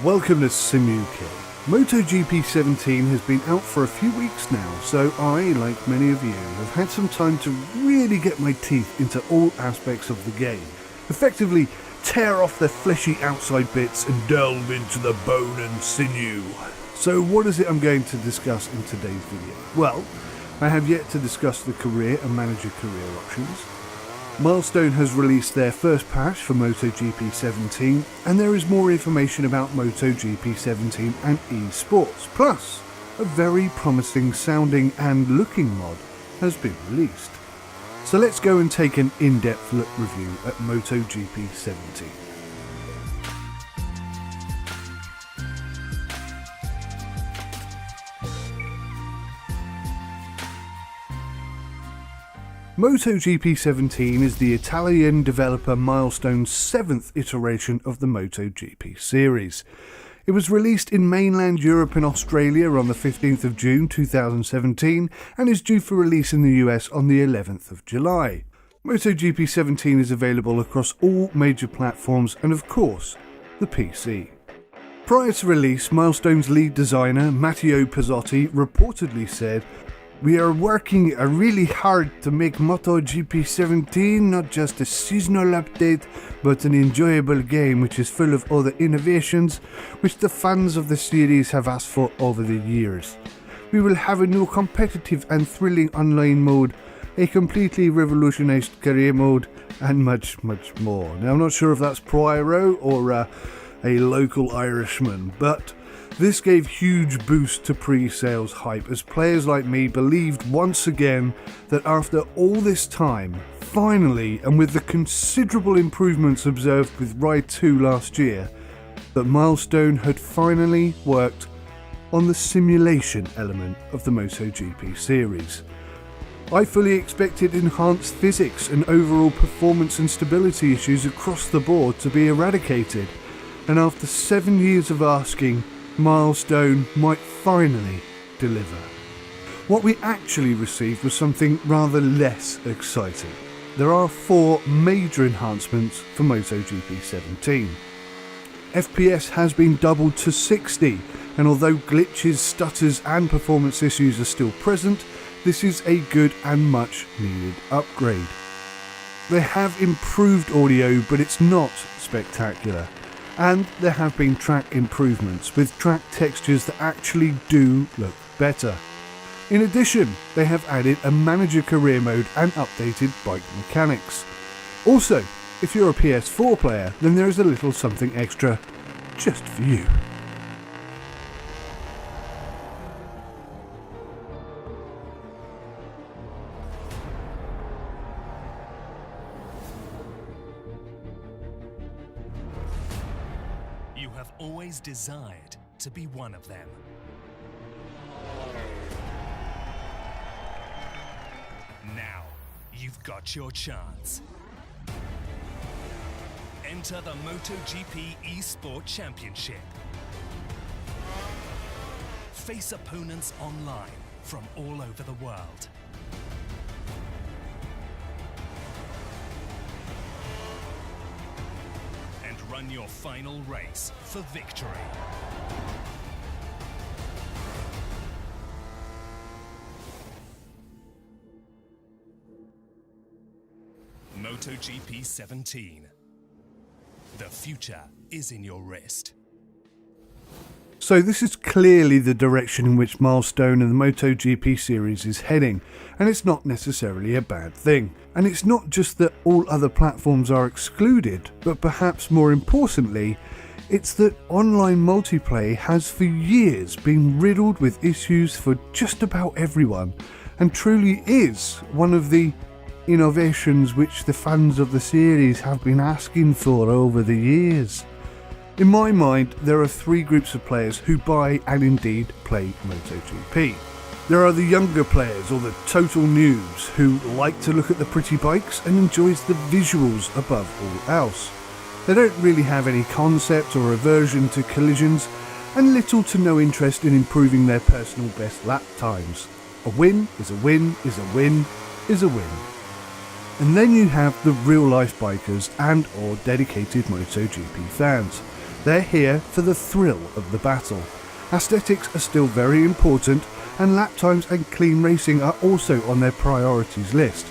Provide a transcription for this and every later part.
Welcome to SimuKill. MotoGP 17 has been out for a few weeks now, so I, like many of you, have had some time to really get my teeth into all aspects of the game. Effectively, tear off the fleshy outside bits and delve into the bone and sinew. So what is it I'm going to discuss in today's video? Well, I have yet to discuss the career and manager career options. Milestone has released their first patch for MotoGP 17, and there is more information about MotoGP 17 and eSports. Plus, a very promising sounding and looking mod has been released. So let's go and take an in-depth look review at MotoGP 17. MotoGP 17 is the Italian developer Milestone's 7th iteration of the MotoGP series. It was released in mainland Europe and Australia on the 15th of June 2017 and is due for release in the US on the 11th of July. MotoGP 17 is available across all major platforms and of course, the PC. Prior to release, Milestone's lead designer, Matteo Pezzotti, reportedly said, "We are working really hard to make MotoGP 17 not just a seasonal update, but an enjoyable game which is full of all the innovations which the fans of the series have asked for over the years. We will have a new competitive and thrilling online mode, a completely revolutionized career mode, and much, much more." Now, I'm not sure if that's Poirot or a local Irishman, but this gave huge boost to pre-sales hype as players like me believed once again that after all this time, finally, and with the considerable improvements observed with Ride 2 last year, that Milestone had finally worked on the simulation element of the MotoGP series. I fully expected enhanced physics and overall performance and stability issues across the board to be eradicated, and after 7 years of asking, Milestone might finally deliver. What we actually received was something rather less exciting. There are 4 major enhancements for MotoGP 17. FPS has been doubled to 60, and although glitches, stutters and performance issues are still present, this is a good and much needed upgrade. They have improved audio, but it's not spectacular. And there have been track improvements, with track textures that actually do look better. In addition, they have added a manager career mode and updated bike mechanics. Also, if you're a PS4 player, then there is a little something extra just for you. You have always desired to be one of them. Now, you've got your chance. Enter the MotoGP eSports Championship. Face opponents online from all over the world. Run your final race for victory. MotoGP 17. The future is in your wrist. So this is clearly the direction in which Milestone and the MotoGP series is heading, and it's not necessarily a bad thing. And it's not just that all other platforms are excluded, but perhaps more importantly, it's that online multiplayer has for years been riddled with issues for just about everyone, and truly is one of the innovations which the fans of the series have been asking for over the years. In my mind, there are 3 groups of players who buy and indeed play MotoGP. There are the younger players, or the total noobs, who like to look at the pretty bikes and enjoys the visuals above all else. They don't really have any concept or aversion to collisions, and little to no interest in improving their personal best lap times. A win is a win is a win is a win. And then you have the real life bikers and or dedicated MotoGP fans. They're here for the thrill of the battle. Aesthetics are still very important, and lap times and clean racing are also on their priorities list,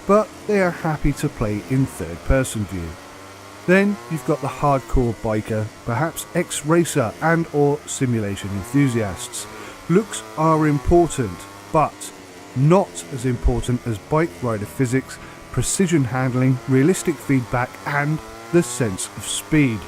but they are happy to play in third-person view. Then you've got the hardcore biker, perhaps ex-racer and or simulation enthusiasts. Looks are important, but not as important as bike rider physics, precision handling, realistic feedback and the sense of speed.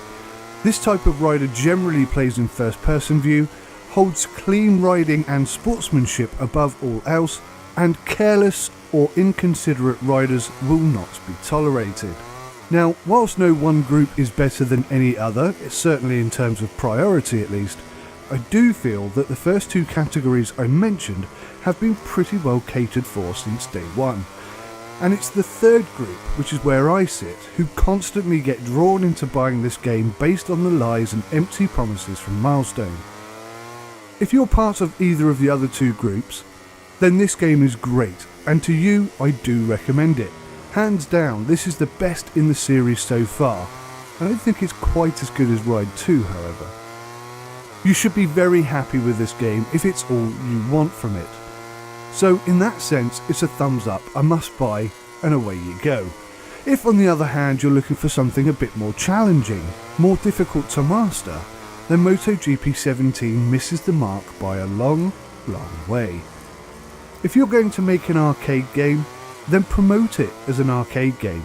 This type of rider generally plays in first-person view, holds clean riding and sportsmanship above all else, and careless or inconsiderate riders will not be tolerated. Now, whilst no one group is better than any other, certainly in terms of priority at least, I do feel that the first two categories I mentioned have been pretty well catered for since day one. And it's the third group, which is where I sit, who constantly get drawn into buying this game based on the lies and empty promises from Milestone. If you're part of either of the other two groups, then this game is great, and to you I do recommend it. Hands down, this is the best in the series so far. I don't think it's quite as good as Ride 2, however. You should be very happy with this game if it's all you want from it. So in that sense, it's a thumbs up, a must buy, and away you go. If on the other hand you're looking for something a bit more challenging, more difficult to master, then MotoGP 17 misses the mark by a long, long way. If you're going to make an arcade game, then promote it as an arcade game.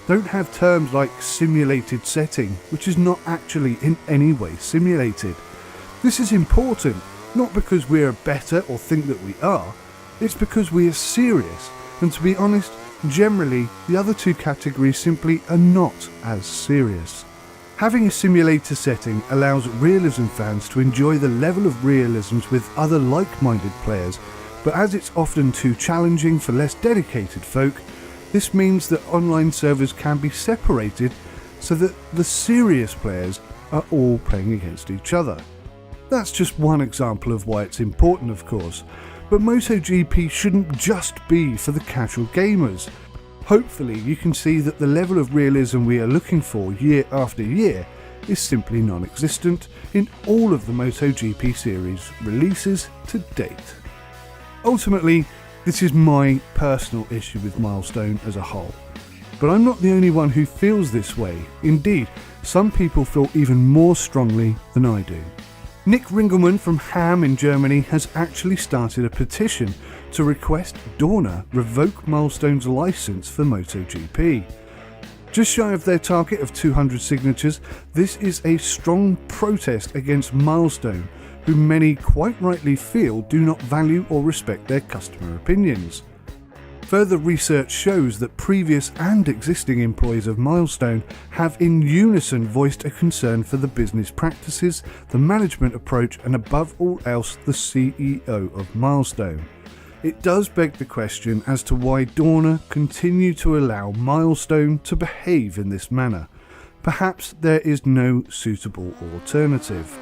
Don't have terms like simulated setting, which is not actually in any way simulated. This is important, not because we are better or think that we are, it's because we are serious, and to be honest, generally the other two categories simply are not as serious. Having a simulator setting allows realism fans to enjoy the level of realisms with other like-minded players, but as it's often too challenging for less dedicated folk, this means that online servers can be separated so that the serious players are all playing against each other. That's just one example of why it's important, of course, but MotoGP shouldn't just be for the casual gamers. Hopefully you can see that the level of realism we are looking for year after year is simply non-existent in all of the MotoGP series releases to date. Ultimately, this is my personal issue with Milestone as a whole, but I'm not the only one who feels this way. Indeed, some people feel even more strongly than I do. Nick Ringelmann from Hamm in Germany has actually started a petition to request Dorna revoke Milestone's license for MotoGP. Just shy of their target of 200 signatures, this is a strong protest against Milestone, who many quite rightly feel do not value or respect their customer opinions. Further research shows that previous and existing employees of Milestone have in unison voiced a concern for the business practices, the management approach, and above all else, the CEO of Milestone. It does beg the question as to why Dorna continue to allow Milestone to behave in this manner. Perhaps there is no suitable alternative.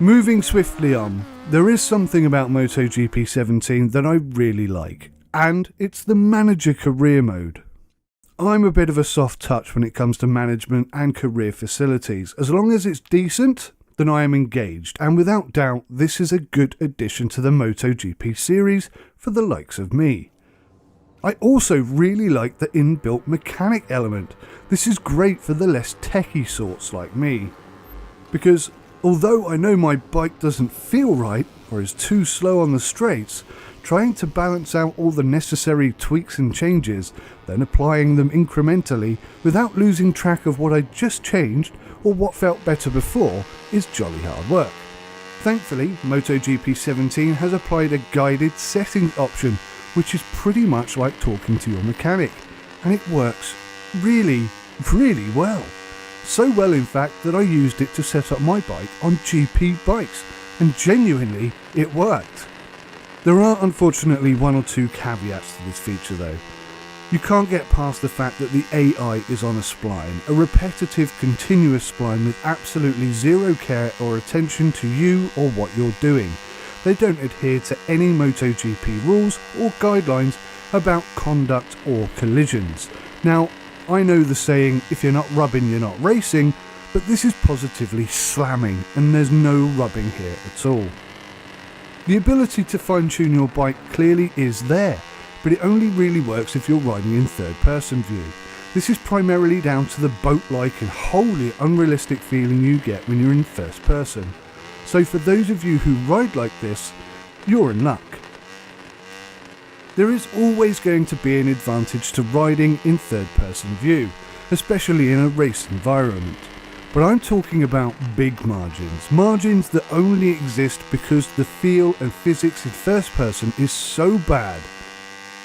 Moving swiftly on, there is something about MotoGP 17 that I really like, and it's the Manager Career mode. I'm a bit of a soft touch when it comes to management and career facilities. As long as it's decent, then I am engaged, and without doubt this is a good addition to the MotoGP series for the likes of me. I also really like the inbuilt mechanic element. This is great for the less techie sorts like me, because although I know my bike doesn't feel right or is too slow on the straights, trying to balance out all the necessary tweaks and changes, then applying them incrementally without losing track of what I just changed or what felt better before is jolly hard work. Thankfully, MotoGP 17 has applied a guided settings option, which is pretty much like talking to your mechanic, and it works really, really well. So well in fact that I used it to set up my bike on GP bikes, and genuinely it worked. There are unfortunately one or two caveats to this feature though. You can't get past the fact that the AI is on a spline, a repetitive continuous spline with absolutely zero care or attention to you or what you're doing. They don't adhere to any MotoGP rules or guidelines about conduct or collisions. Now, I know the saying, if you're not rubbing, you're not racing, but this is positively slamming, and there's no rubbing here at all. The ability to fine-tune your bike clearly is there, but it only really works if you're riding in third-person view. This is primarily down to the boat-like and wholly unrealistic feeling you get when you're in first person. So for those of you who ride like this, you're in luck. There is always going to be an advantage to riding in third-person view, especially in a race environment. But I'm talking about big margins that only exist because the feel and physics in first person is so bad.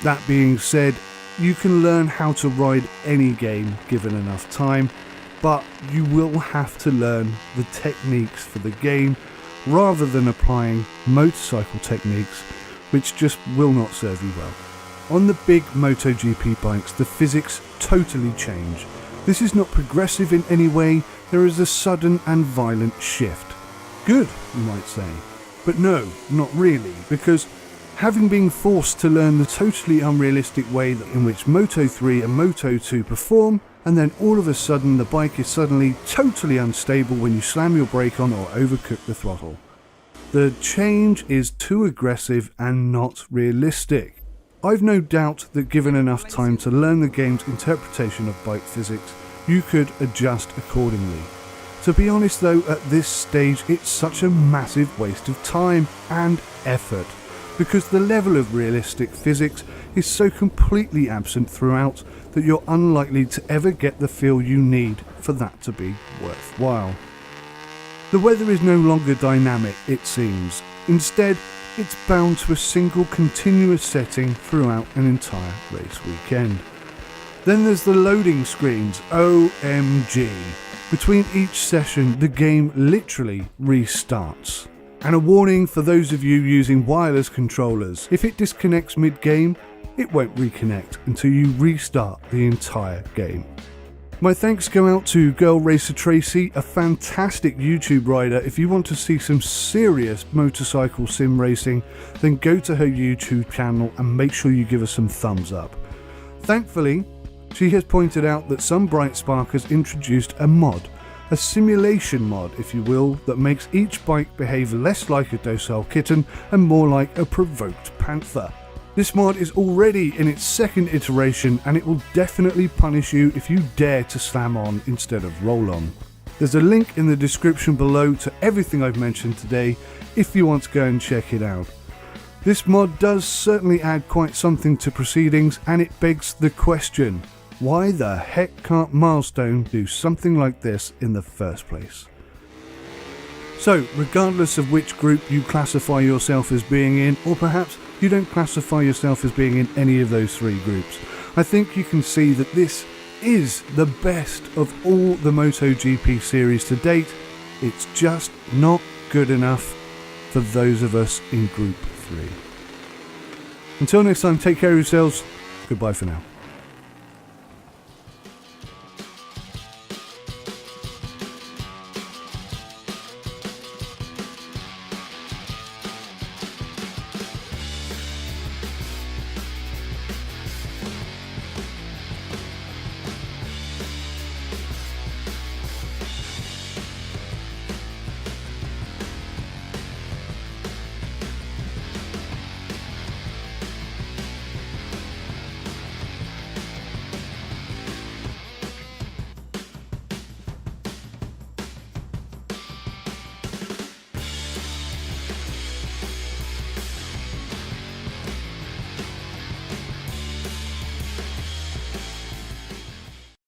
That being said, you can learn how to ride any game given enough time, but you will have to learn the techniques for the game rather than applying motorcycle techniques which just will not serve you well. On the big MotoGP bikes, the physics totally change. This is not progressive in any way, there is a sudden and violent shift. Good, you might say. But no, not really, because having been forced to learn the totally unrealistic way in which Moto3 and Moto2 perform, and then all of a sudden the bike is suddenly totally unstable when you slam your brake on or overcook the throttle. The change is too aggressive and not realistic. I've no doubt that given enough time to learn the game's interpretation of bike physics, you could adjust accordingly. To be honest though, at this stage it's such a massive waste of time and effort, because the level of realistic physics is so completely absent throughout that you're unlikely to ever get the feel you need for that to be worthwhile. The weather is no longer dynamic, it seems. Instead, it's bound to a single continuous setting throughout an entire race weekend. Then there's the loading screens, OMG. Between each session, the game literally restarts. And a warning for those of you using wireless controllers, if it disconnects mid-game, it won't reconnect until you restart the entire game. My thanks go out to Girl Racer Tracy, a fantastic YouTube rider. If you want to see some serious motorcycle sim racing, then go to her YouTube channel and make sure you give her some thumbs up. Thankfully, she has pointed out that some Brightspark has introduced a mod, a simulation mod if you will, that makes each bike behave less like a docile kitten and more like a provoked panther. This mod is already in its second iteration and it will definitely punish you if you dare to slam on instead of roll on. There's a link in the description below to everything I've mentioned today if you want to go and check it out. This mod does certainly add quite something to proceedings, and it begs the question, why the heck can't Milestone do something like this in the first place? So, regardless of which group you classify yourself as being in, or perhaps you don't classify yourself as being in any of those three groups, I think you can see that this is the best of all the MotoGP series to date. It's just not good enough for those of us in Group 3. Until next time, take care of yourselves. Goodbye for now.